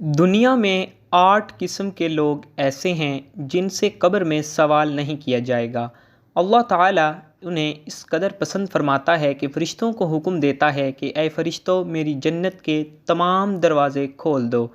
دنیا میں 8 قسم کے لوگ ایسے ہیں جن سے قبر میں سوال نہیں کیا جائے گا۔ اللہ تعالیٰ انہیں اس قدر پسند فرماتا ہے کہ فرشتوں کو حکم دیتا ہے کہ اے فرشتوں، میری جنت کے تمام دروازے کھول دو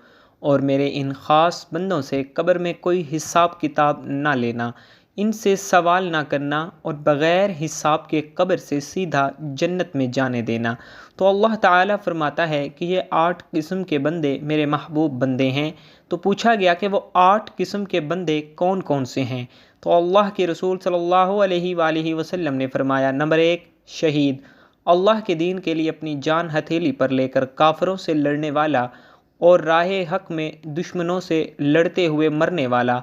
اور میرے ان خاص بندوں سے قبر میں کوئی حساب کتاب نہ لینا، ان سے سوال نہ کرنا اور بغیر حساب کے قبر سے سیدھا جنت میں جانے دینا۔ تو اللہ تعالیٰ فرماتا ہے کہ یہ 8 قسم کے بندے میرے محبوب بندے ہیں۔ تو پوچھا گیا کہ وہ 8 قسم کے بندے کون کون سے ہیں؟ تو اللہ کے رسول صلی اللہ علیہ وآلہ وسلم نے فرمایا، نمبر 1، شہید، اللہ کے دین کے لیے اپنی جان ہتھیلی پر لے کر کافروں سے لڑنے والا اور راہ حق میں دشمنوں سے لڑتے ہوئے مرنے والا۔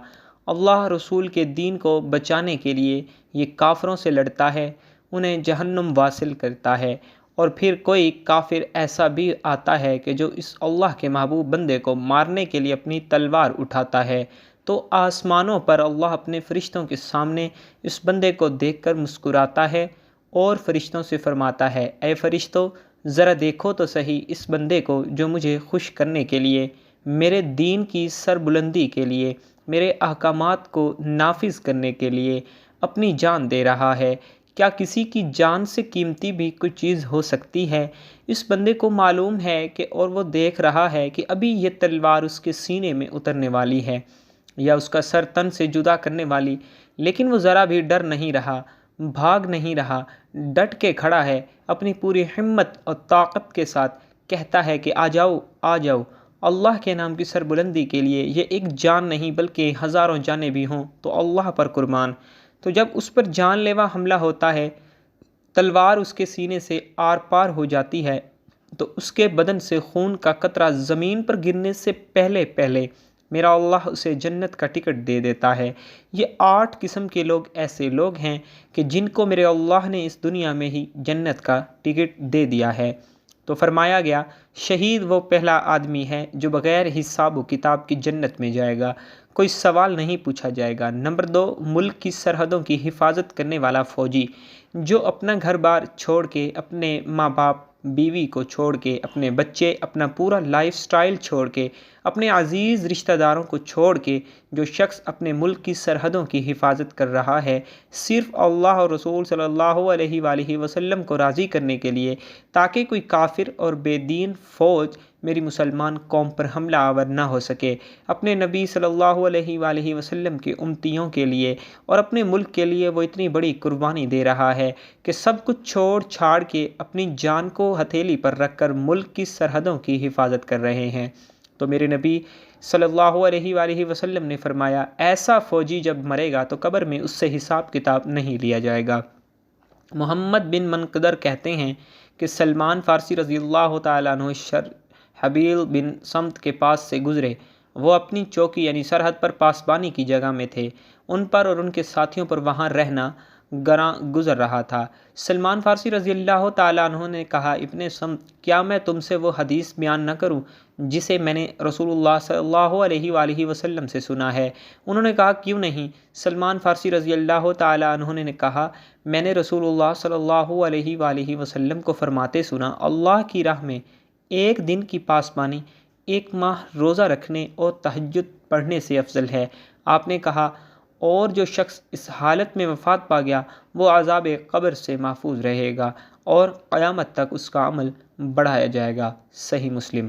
اللہ رسول کے دین کو بچانے کے لیے یہ کافروں سے لڑتا ہے، انہیں جہنم واصل کرتا ہے، اور پھر کوئی کافر ایسا بھی آتا ہے کہ جو اس اللہ کے محبوب بندے کو مارنے کے لیے اپنی تلوار اٹھاتا ہے، تو آسمانوں پر اللہ اپنے فرشتوں کے سامنے اس بندے کو دیکھ کر مسکراتا ہے اور فرشتوں سے فرماتا ہے، اے فرشتوں، ذرا دیکھو تو صحیح اس بندے کو جو مجھے خوش کرنے کے لیے، میرے دین کی سربلندی کے لیے، میرے احکامات کو نافذ کرنے کے لیے اپنی جان دے رہا ہے۔ کیا کسی کی جان سے قیمتی بھی کوئی چیز ہو سکتی ہے؟ اس بندے کو معلوم ہے کہ اور وہ دیکھ رہا ہے کہ ابھی یہ تلوار اس کے سینے میں اترنے والی ہے یا اس کا سر تن سے جدا کرنے والی، لیکن وہ ذرا بھی ڈر نہیں رہا، بھاگ نہیں رہا، ڈٹ کے کھڑا ہے، اپنی پوری ہمت اور طاقت کے ساتھ کہتا ہے کہ آ جاؤ، آ جاؤ، اللہ کے نام کی سربلندی کے لیے یہ ایک جان نہیں بلکہ ہزاروں جانیں بھی ہوں تو اللہ پر قربان۔ تو جب اس پر جان لیوا حملہ ہوتا ہے، تلوار اس کے سینے سے آر پار ہو جاتی ہے، تو اس کے بدن سے خون کا قطرہ زمین پر گرنے سے پہلے پہلے میرا اللہ اسے جنت کا ٹکٹ دے دیتا ہے۔ یہ 8 قسم کے لوگ ایسے لوگ ہیں کہ جن کو میرے اللہ نے اس دنیا میں ہی جنت کا ٹکٹ دے دیا ہے۔ تو فرمایا گیا، شہید وہ پہلا آدمی ہے جو بغیر حساب و کتاب کی جنت میں جائے گا، کوئی سوال نہیں پوچھا جائے گا۔ نمبر 2، ملک کی سرحدوں کی حفاظت کرنے والا فوجی، جو اپنا گھر بار چھوڑ کے، اپنے ماں باپ بیوی کو چھوڑ کے، اپنے بچے، اپنا پورا لائف سٹائل چھوڑ کے، اپنے عزیز رشتہ داروں کو چھوڑ کے جو شخص اپنے ملک کی سرحدوں کی حفاظت کر رہا ہے صرف اللہ اور رسول صلی اللہ علیہ وآلہ وسلم کو راضی کرنے کے لیے، تاکہ کوئی کافر اور بے دین فوج میری مسلمان قوم پر حملہ آور نہ ہو سکے، اپنے نبی صلی اللہ علیہ وآلہ وسلم کے امتیوں کے لیے اور اپنے ملک کے لیے وہ اتنی بڑی قربانی دے رہا ہے کہ سب کچھ چھوڑ چھاڑ کے اپنی جان کو ہتھیلی پر رکھ کر ملک کی سرحدوں کی حفاظت کر رہے ہیں۔ تو میرے نبی صلی اللہ علیہ وآلہ وسلم نے فرمایا، ایسا فوجی جب مرے گا تو قبر میں اس سے حساب کتاب نہیں لیا جائے گا۔ محمد بن منقدر کہتے ہیں کہ سلمان فارسی رضی اللہ تعالیٰ عنہ حبیل بن سمت کے پاس سے گزرے، وہ اپنی چوکی یعنی سرحد پر پاسبانی کی جگہ میں تھے، ان پر اور ان کے ساتھیوں پر وہاں رہنا گراں گزر رہا تھا۔ سلمان فارسی رضی اللہ تعالیٰ عنہ نے کہا، ابن سمت، کیا میں تم سے وہ حدیث بیان نہ کروں جسے میں نے رسول اللہ صلی اللہ علیہ وآلہ وسلم سے سنا ہے؟ انہوں نے کہا، کیوں نہیں؟ سلمان فارسی رضی اللہ تعالیٰ عنہ نے کہا، میں نے رسول اللہ صلی اللہ علیہ وآلہ وسلم کو فرماتے سنا، اللہ کی راہ میں ایک دن کی پاسبانی 1 ماہ روزہ رکھنے اور تہجد پڑھنے سے افضل ہے۔ آپ نے کہا، اور جو شخص اس حالت میں وفات پا گیا وہ عذاب قبر سے محفوظ رہے گا اور قیامت تک اس کا عمل بڑھایا جائے گا۔ صحیح مسلم۔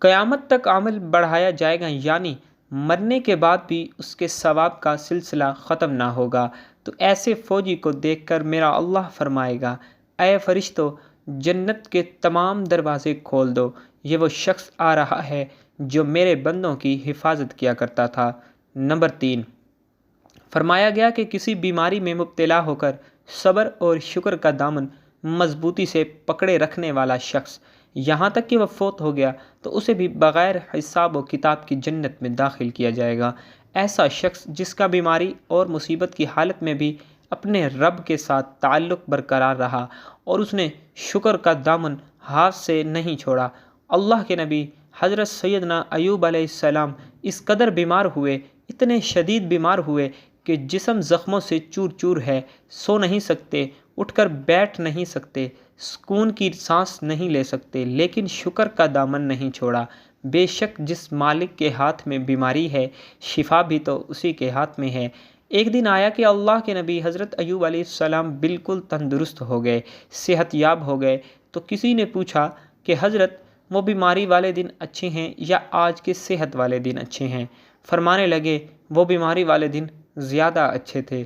قیامت تک عمل بڑھایا جائے گا یعنی مرنے کے بعد بھی اس کے ثواب کا سلسلہ ختم نہ ہوگا۔ تو ایسے فوجی کو دیکھ کر میرا اللہ فرمائے گا، اے فرشتوں، جنت کے تمام دروازے کھول دو، یہ وہ شخص آ رہا ہے جو میرے بندوں کی حفاظت کیا کرتا تھا۔ نمبر 3، فرمایا گیا کہ کسی بیماری میں مبتلا ہو کر صبر اور شکر کا دامن مضبوطی سے پکڑے رکھنے والا شخص یہاں تک کہ وہ فوت ہو گیا تو اسے بھی بغیر حساب و کتاب کی جنت میں داخل کیا جائے گا۔ ایسا شخص جس کا بیماری اور مصیبت کی حالت میں بھی اپنے رب کے ساتھ تعلق برقرار رہا اور اس نے شکر کا دامن ہاتھ سے نہیں چھوڑا۔ اللہ کے نبی حضرت سیدنا ایوب علیہ السلام اس قدر بیمار ہوئے، اتنے شدید بیمار ہوئے کہ جسم زخموں سے چور چور ہے، سو نہیں سکتے، اٹھ کر بیٹھ نہیں سکتے، سکون کی سانس نہیں لے سکتے، لیکن شکر کا دامن نہیں چھوڑا۔ بے شک جس مالک کے ہاتھ میں بیماری ہے شفا بھی تو اسی کے ہاتھ میں ہے۔ ایک دن آیا کہ اللہ کے نبی حضرت ایوب علیہ السلام بالکل تندرست ہو گئے، صحت یاب ہو گئے۔ تو کسی نے پوچھا کہ حضرت وہ بیماری والے دن اچھے ہیں یا آج کے صحت والے دن اچھے ہیں؟ فرمانے لگے وہ بیماری والے دن زیادہ اچھے تھے۔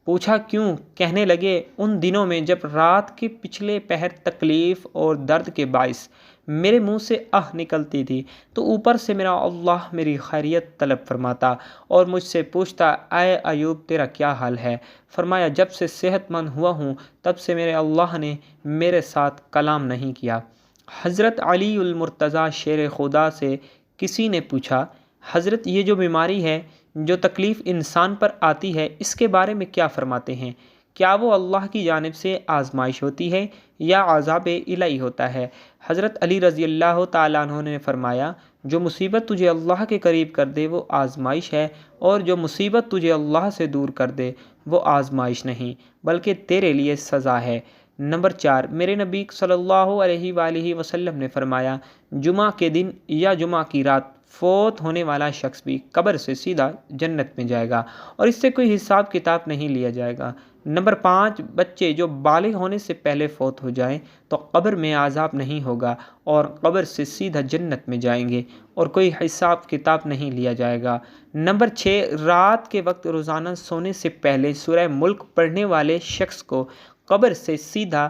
پوچھا کیوں؟ کہنے لگے ان دنوں میں جب رات کے پچھلے پہر تکلیف اور درد کے باعث میرے منہ سے نکلتی تھی تو اوپر سے میرا اللہ میری خیریت طلب فرماتا اور مجھ سے پوچھتا اے ایوب تیرا کیا حال ہے؟ فرمایا جب سے صحت مند ہوا ہوں تب سے میرے اللہ نے میرے ساتھ کلام نہیں کیا۔ حضرت علی المرتضیٰ شیر خدا سے کسی نے پوچھا حضرت یہ جو بیماری ہے، جو تکلیف انسان پر آتی ہے، اس کے بارے میں کیا فرماتے ہیں؟ کیا وہ اللہ کی جانب سے آزمائش ہوتی ہے یا عذاب الہی ہوتا ہے؟ حضرت علی رضی اللہ تعالیٰ عنہ نے فرمایا جو مصیبت تجھے اللہ کے قریب کر دے وہ آزمائش ہے، اور جو مصیبت تجھے اللہ سے دور کر دے وہ آزمائش نہیں بلکہ تیرے لیے سزا ہے۔ نمبر 4، میرے نبی صلی اللہ علیہ وآلہ وسلم نے فرمایا جمعہ کے دن یا جمعہ کی رات فوت ہونے والا شخص بھی قبر سے سیدھا جنت میں جائے گا اور اس سے کوئی حساب کتاب نہیں لیا جائے گا۔ نمبر 5، بچے جو بالغ ہونے سے پہلے فوت ہو جائیں تو قبر میں عذاب نہیں ہوگا اور قبر سے سیدھا جنت میں جائیں گے اور کوئی حساب کتاب نہیں لیا جائے گا۔ نمبر 6، رات کے وقت روزانہ سونے سے پہلے سورہ ملک پڑھنے والے شخص کو قبر سے سیدھا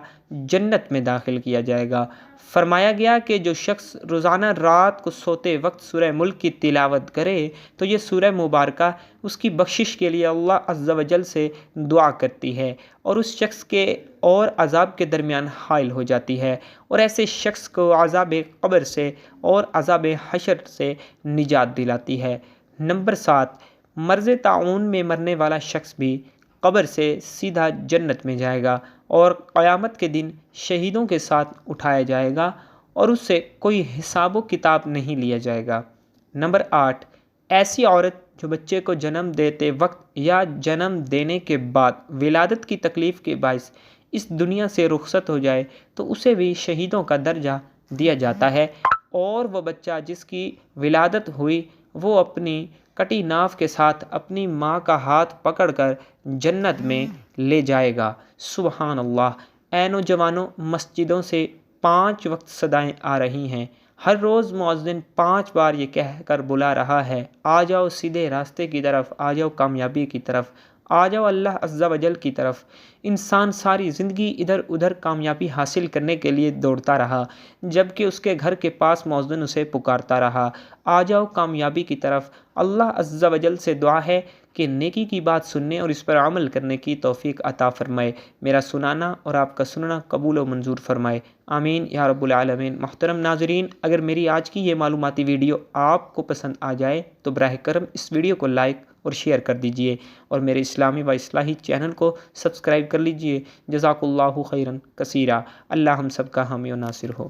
جنت میں داخل کیا جائے گا۔ فرمایا گیا کہ جو شخص روزانہ رات کو سوتے وقت سورہ ملک کی تلاوت کرے تو یہ سورہ مبارکہ اس کی بخشش کے لیے اللہ عز و جل سے دعا کرتی ہے اور اس شخص کے اور عذاب کے درمیان حائل ہو جاتی ہے اور ایسے شخص کو عذاب قبر سے اور عذاب حشر سے نجات دلاتی ہے۔ نمبر 7، مرض طاعون میں مرنے والا شخص بھی قبر سے سیدھا جنت میں جائے گا اور قیامت کے دن شہیدوں کے ساتھ اٹھایا جائے گا اور اس سے کوئی حساب و کتاب نہیں لیا جائے گا۔ نمبر 8، ایسی عورت جو بچے کو جنم دیتے وقت یا جنم دینے کے بعد ولادت کی تکلیف کے باعث اس دنیا سے رخصت ہو جائے تو اسے بھی شہیدوں کا درجہ دیا جاتا ہے، اور وہ بچہ جس کی ولادت ہوئی وہ اپنی کٹی ناف کے ساتھ اپنی ماں کا ہاتھ پکڑ کر جنت میں لے جائے گا۔ سبحان اللہ۔ اے نوجوانوں، مسجدوں سے 5 وقت صدائیں آ رہی ہیں۔ ہر روز مؤذن 5 بار یہ کہہ کر بلا رہا ہے آ جاؤ سیدھے راستے کی طرف، آ جاؤ کامیابی کی طرف، آ جاؤ اللہ عز و جل کی طرف۔ انسان ساری زندگی ادھر ادھر کامیابی حاصل کرنے کے لیے دوڑتا رہا، جبکہ اس کے گھر کے پاس مؤذن اسے پکارتا رہا آ جاؤ کامیابی کی طرف۔ اللہ عز و جل سے دعا ہے کہ نیکی کی بات سننے اور اس پر عمل کرنے کی توفیق عطا فرمائے۔ میرا سنانا اور آپ کا سننا قبول و منظور فرمائے، آمین یا رب العالمین۔ محترم ناظرین، اگر میری آج کی یہ معلوماتی ویڈیو آپ کو پسند آ جائے تو براہ کرم اس ویڈیو کو لائک اور شیئر کر دیجئے اور میرے اسلامی و اصلاحی چینل کو سبسکرائب کر لیجئے۔ جزاک اللہ خیرا کثیرا۔ اللہ ہم سب کا حامی و ناصر ہو۔